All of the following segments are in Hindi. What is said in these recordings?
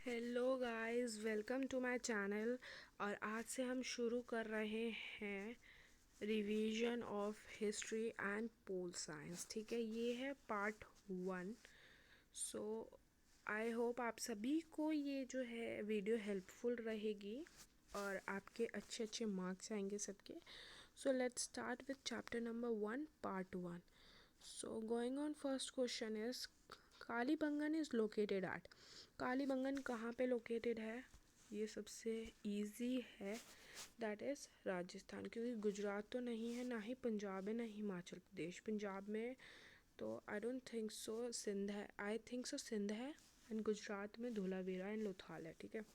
Hello guys, welcome to my channel. और आज से हम शुरू कर रहे हैं revision of history and pol science. ठीक है, ये है पार्ट 1। सो आई होप आप सभी को ये जो है वीडियो हेल्पफुल रहेगी और आपके अच्छे अच्छे मार्क्स आएंगे सबके। So let's start with chapter number 1 part 1। So going on, first question is Kalibangan is located at. Kalibangan कहाँ पे लोकेटेड है? ये सबसे इजी है, दैट इज़ राजस्थान, क्योंकि गुजरात तो नहीं है, ना ही पंजाब है, ना ही हिमाचल प्रदेश। पंजाब में तो I don't think so, Sindh है, आई थिंक सो सिंध है, एंड गुजरात में धोलावीरा एंड लोथाल है। ठीक है,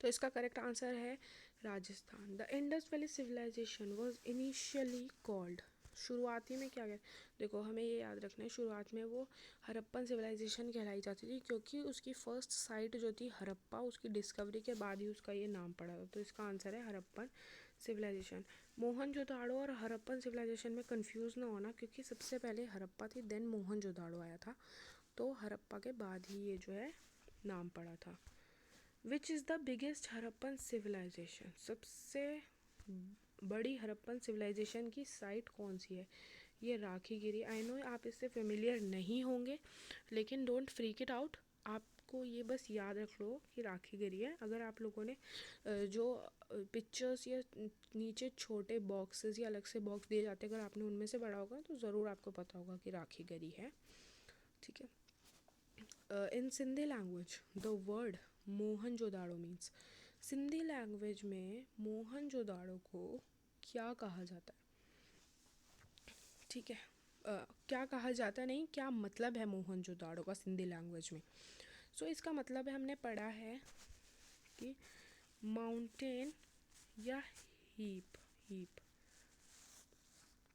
तो इसका करेक्ट आंसर है Rajasthan. The Indus valley civilization was initially called. शुरुआती में क्या गया? देखो, हमें ये याद रखना है, शुरुआत में वो हड़प्पन सिविलाइजेशन कहलाई जाती थी, क्योंकि उसकी फर्स्ट साइट जो थी हड़प्पा, उसकी डिस्कवरी के बाद ही उसका ये नाम पड़ा था। तो इसका आंसर है हड़प्पन सिविलाइजेशन। मोहनजोदाड़ो और हड़प्पन सिविलाइजेशन में कंफ्यूज ना होना, क्योंकि सबसे पहले हड़प्पा थी, देन मोहनजोदाड़ो आया था। तो हड़प्पा के बाद ही ये जो है नाम पड़ा था। Which is the biggest Harappan civilization? सबसे बड़ी हड़प्पन सिविलाइजेशन की साइट कौन सी है? ये राखीगिरी। आई नो आप इससे फेमिलियर नहीं होंगे, लेकिन डोंट फ्रीक इट आउट। आपको ये बस याद रख लो कि राखीगिरी है। अगर आप लोगों ने जो पिक्चर्स या नीचे छोटे बॉक्सेस या अलग से बॉक्स दिए जाते हैं, अगर आपने उनमें से पढ़ा होगा तो ज़रूर आपको पता होगा कि राखीगिरी है। ठीक है, in Sindhi language the word Mohenjodaro means. Sindhi language में मोहनजोदाड़ो को क्या कहा जाता है? ठीक है, क्या कहा जाता नहीं, क्या मतलब है मोहनजोदाड़ो का सिंधी लैंग्वेज में? सो इसका मतलब है, हमने पढ़ा है कि माउंटेन या हीप। हीप,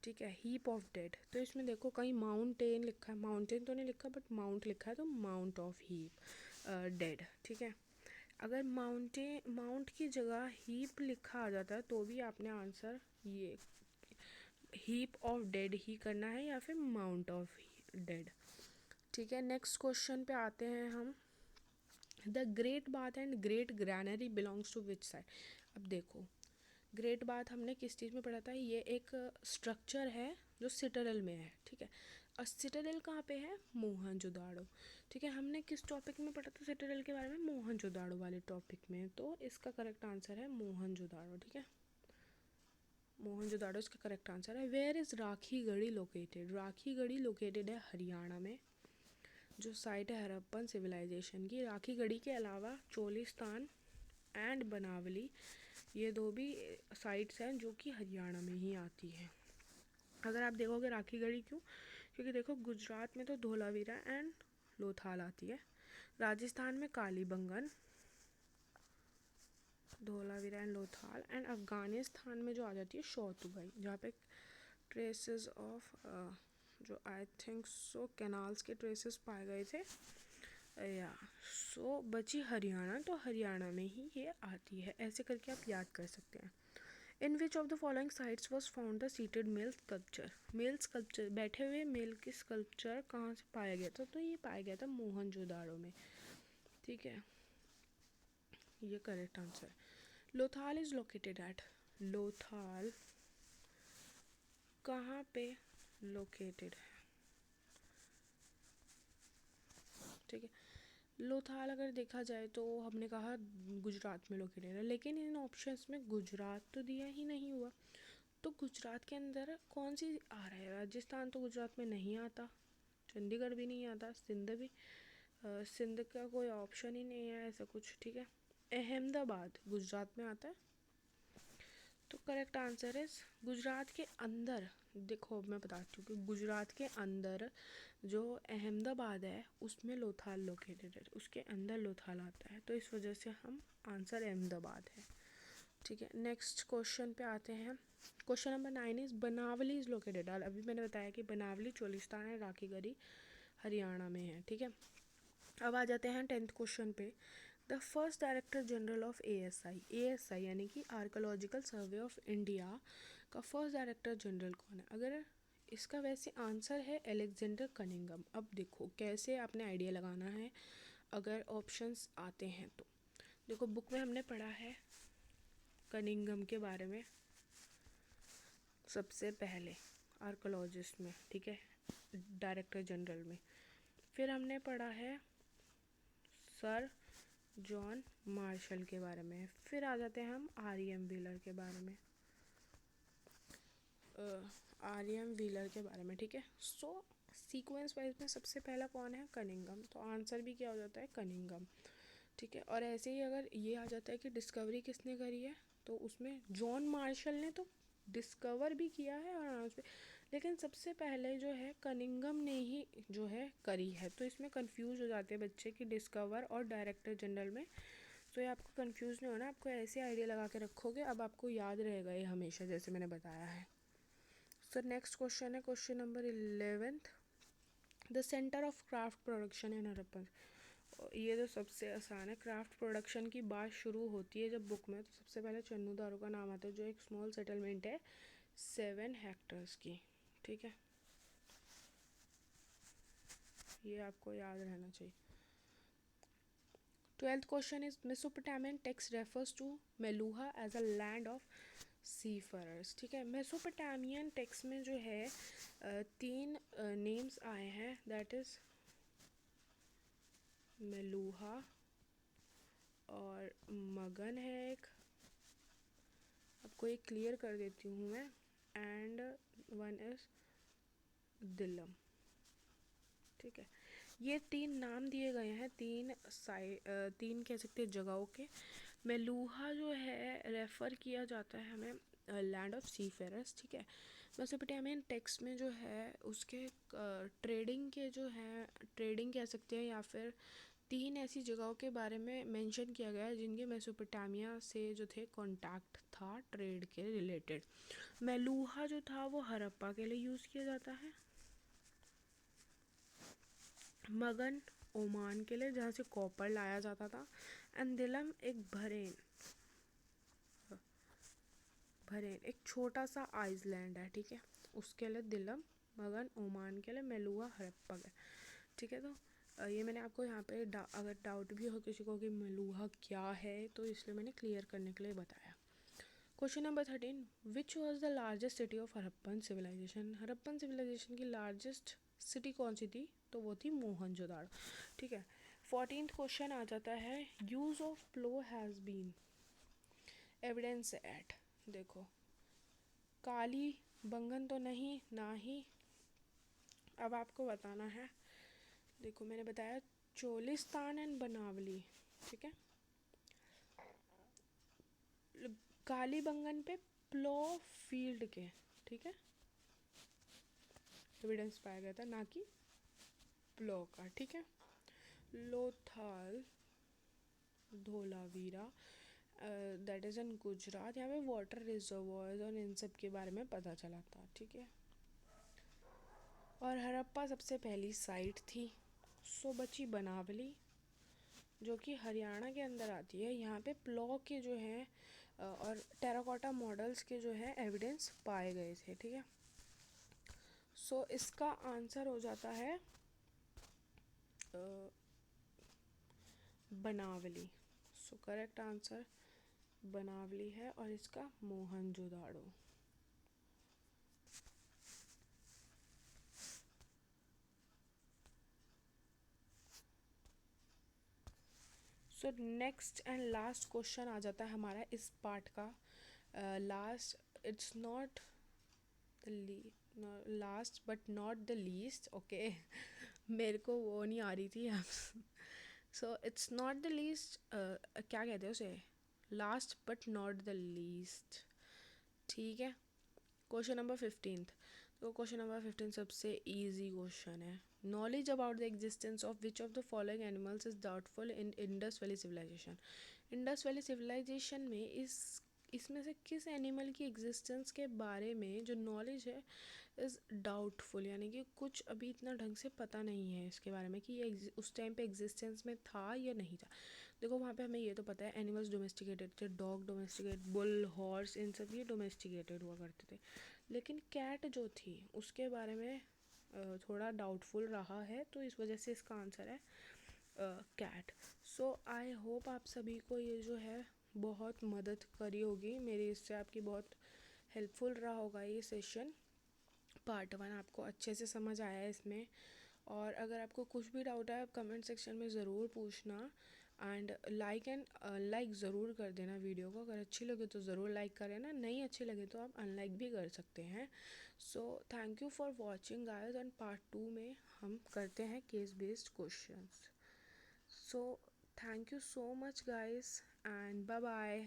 ठीक है, हीप ऑफ डेड। तो इसमें देखो कहीं माउंटेन लिखा है, माउंटेन तो नहीं लिखा बट माउंट लिखा है, तो माउंट ऑफ हीप डेड। ठीक है, अगर माउंट की जगह हीप लिखा आ जाता है तो भी आपने आंसर ये हीप ऑफ डेड ही करना है या फिर माउंट ऑफ डेड। ठीक है, नेक्स्ट क्वेश्चन पे आते हैं हम। The great bath and great granary belongs to which side? अब देखो, ग्रेट बाथ हमने किस चीज़ में पढ़ा था? ये एक स्ट्रक्चर है जो सिटाडेल में है। ठीक है, और सिटाडेल कहाँ पे है? मोहनजोदाड़ो। ठीक है, हमने किस टॉपिक में पढ़ा था सिटाडेल के बारे में? मोहनजोदाड़ो वाले टॉपिक में। तो इसका करेक्ट आंसर है मोहनजोदाड़ो। ठीक है, मोहनजोदाड़ो इसका करेक्ट आंसर है। Where is Rakhigarhi located? Rakhigarhi located है हरियाणा में, जो साइट है हड़प्पन सिविलाइजेशन की। राखीगढ़ी के अलावा चोलिस्तान एंड बनावली, ये दो भी साइट्स हैं जो कि हरियाणा में ही आती हैं। अगर आप देखोगे राखीगढ़ी क्यों, क्योंकि देखो गुजरात में तो धोलावीरा एंड लोथाल आती है, राजस्थान में कालीबंगन, धोलावीरा एंड लोथाल, एंड अफगानिस्तान में जो आ जाती है शौतुगाई, जहाँ पे ट्रेसेस ऑफ जो आई थिंक सो कैनाल्स के ट्रेसेस पाए गए थे या सो बची हरियाणा, तो हरियाणा में ही ये आती है। ऐसे करके आप याद कर सकते हैं। In which of the following sites was found the seated male sculpture? Male sculpture, बैठे हुए मेल की स्कल्पचर कहाँ से पाया गया था? तो ये पाया गया था मोहनजोदाड़ो में। ठीक है, ये करेक्ट आंसर है। Lothal is located at. Lothal कहाँ पे लोकेटेड है? ठीक है, लोथाल अगर देखा जाए तो हमने कहा गुजरात में लोकेटेड है, लेकिन इन ऑप्शंस में गुजरात तो दिया ही नहीं हुआ। तो गुजरात के अंदर कौन सी आ रहा है? राजस्थान तो गुजरात में नहीं आता, चंडीगढ़ भी नहीं आता, सिंध भी सिंध का कोई ऑप्शन ही नहीं है ऐसा कुछ। ठीक है, अहमदाबाद गुजरात में आता है, तो करेक्ट आंसर है गुजरात के अंदर। देखो मैं बताती हूँ कि गुजरात के अंदर जो अहमदाबाद है उसमें लोथाल लोकेटेड है, उसके अंदर लोथाल आता है, तो इस वजह से हम आंसर अहमदाबाद है। ठीक है, नेक्स्ट क्वेश्चन पे आते हैं। Question number 9 is Banawali is located. अभी मैंने बताया कि बनावली चोलिस्तान है, राखीगढ़ी हरियाणा में है। ठीक है, अब आ जाते हैं 10th क्वेश्चन पे। The first director general of ASI यानी कि आर्कोलॉजिकल सर्वे ऑफ इंडिया का फर्स्ट डायरेक्टर जनरल कौन है? अगर इसका वैसे आंसर है अलेक्जेंडर कनिंघम। अब देखो कैसे आपने आइडिया लगाना है। अगर ऑप्शंस आते हैं तो। देखो बुक में हमने पढ़ा है कनिंघम के बारे में सबसे पहले आर्कोलॉजिस्ट में, ठीक है, डायरेक्टर जनरल में। फिर हमने पढ़ा है सर जॉन मार्शल के बारे में। फिर आ जाते हैं हम आर.एम. व्हीलर के बारे में, आर.एम. व्हीलर के बारे में, ठीक है। सो सीक्वेंस वाइज में सबसे पहला कौन है? कनिंघम। तो आंसर भी क्या हो जाता है? कनिंघम, ठीक है। और ऐसे ही अगर ये आ जाता है कि डिस्कवरी किसने करी है, तो उसमें जॉन मार्शल ने तो डिस्कवर भी किया है और लेकिन सबसे पहले जो है कनिंघम ने ही जो है करी है। तो इसमें कंफ्यूज हो जाते हैं बच्चे कि डिस्कवर और डायरेक्टर जनरल में। तो ये आपको कंफ्यूज नहीं होना, आपको ऐसे आइडिया लगा के रखोगे, अब आपको याद रहेगा ये हमेशा, जैसे मैंने बताया है। सो नेक्स्ट क्वेश्चन है question number 11th, the centre of craft production in Harappan. ये तो सबसे आसान है। क्राफ्ट प्रोडक्शन की बात शुरू होती है जब बुक में, तो सबसे पहले चन्नूदारो का नाम आता है, जो एक स्मॉल सेटलमेंट है 7 हेक्टर्स की, ठीक है। ये आपको याद रहना चाहिए। 12th question is Mesopotamian text refers to Meluha as a land of seafarers, ठीक है। मेसोपोटामियन टेक्स्ट में जो है 3 नेम्स आए हैं, दैट इज मेलुहा और मगन है एक, आपको एक क्लियर कर देती हूँ मैं, एंड वन इज दिलम, ठीक है। ये 3 नाम दिए गए हैं, 3 कह सकते हैं जगहों के। मेलुहा जो है रेफ़र किया जाता है हमें लैंड ऑफ सीफेरर्स, ठीक है। मेसोपोटामियन टेक्स्ट में जो है उसके ट्रेडिंग के जो है, ट्रेडिंग कह सकते हैं, या फिर 3 ऐसी जगहों के बारे में मेंशन किया गया है जिनके मेसोपोटामिया से जो थे कॉन्टैक्ट था ट्रेड के रिलेटेड। मेलुहा जो था वो हड़प्पा के लिए यूज़ किया जाता है, मगन ओमान के लिए जहाँ से कॉपर लाया जाता था, एंड दिलम एक भरेन एक छोटा सा आइसलैंड है, ठीक है, उसके लिए दिलम, मगन ओमान के लिए, मेलुहा हड़प्पा के, ठीक है। तो ये मैंने आपको यहाँ पे अगर डाउट भी हो किसी को कि मेलुहा क्या है, तो इसलिए मैंने क्लियर करने के लिए बताया। Question number 13, which was the largest city of Harappan civilization. Harappan civilization की लार्जेस्ट सिटी कौन सी थी? तो वो थी मोहनजोदाड़ो, ठीक है। 14th क्वेश्चन आ जाता है, use of plough has been evidence at. देखो काली बंगन तो नहीं, ना ही, अब आपको बताना है। देखो मैंने बताया चोलिस्तान एंड बनावली, ठीक है। काली बंगन पे प्लो फील्ड के, ठीक है, एविडेंस पाया गया था, ना कि प्लो का, ठीक है। Lothal Dholavira that is in Gujarat, यहाँ पे वाटर रिजर्वॉयर्स और इन सब के बारे में पता चला था, ठीक है। और हड़प्पा सबसे पहली साइट थी। सो बची बनावली जो कि हरियाणा के अंदर आती है। यहाँ पे प्लॉ के जो हैं और टेराकोटा मॉडल्स के जो है एविडेंस पाए गए थे, ठीक है। सो इसका आंसर हो जाता है बनावली। सो करेक्ट आंसर बनावली है, और इसका Mohenjodaro. So next and last question आ जाता है हमारा इस पार्ट का, last, it's not last but not the least, okay. मेरे को वो नहीं आ रही थी so it's not the least, क्या कहते हैं उसे, last but not the least, ठीक है। Question number 15th। तो क्वेश्चन नंबर 15 सबसे इजी क्वेश्चन है, knowledge about the existence of which of the following animals is doubtful in Indus valley civilization. Indus valley civilization में इसमें से किस एनिमल की एग्जिस्टेंस के बारे में जो नॉलेज है इज़ डाउटफुल, यानी कि कुछ अभी इतना ढंग से पता नहीं है इसके बारे में कि ये उस टाइम पे एग्जिस्टेंस में था या नहीं था। देखो वहाँ पे हमें ये तो पता है एनिमल्स डोमेस्टिकेटेड थे, डॉग डोमेस्टिकेट, बुल, हॉर्स, इन सब ये डोमेस्टिकेटेड हुआ करते थे, लेकिन कैट जो थी उसके बारे में थोड़ा डाउटफुल रहा है, तो इस वजह से इसका आंसर है कैट। सो आई होप आप सभी को ये जो है बहुत मदद करी होगी मेरी, इससे आपकी बहुत हेल्पफुल रहा होगा ये सेशन। पार्ट 1 आपको अच्छे से समझ आया है इसमें। और अगर आपको कुछ भी डाउट है आप कमेंट सेक्शन में ज़रूर पूछना। एंड लाइक ज़रूर कर देना वीडियो को, अगर अच्छी लगे तो ज़रूर लाइक करें ना, नहीं अच्छी लगे तो आप अनलाइक भी कर सकते हैं। So thank you for watching guys, and part 2 में हम करते हैं case based questions. So thank you so much guys, and bye bye.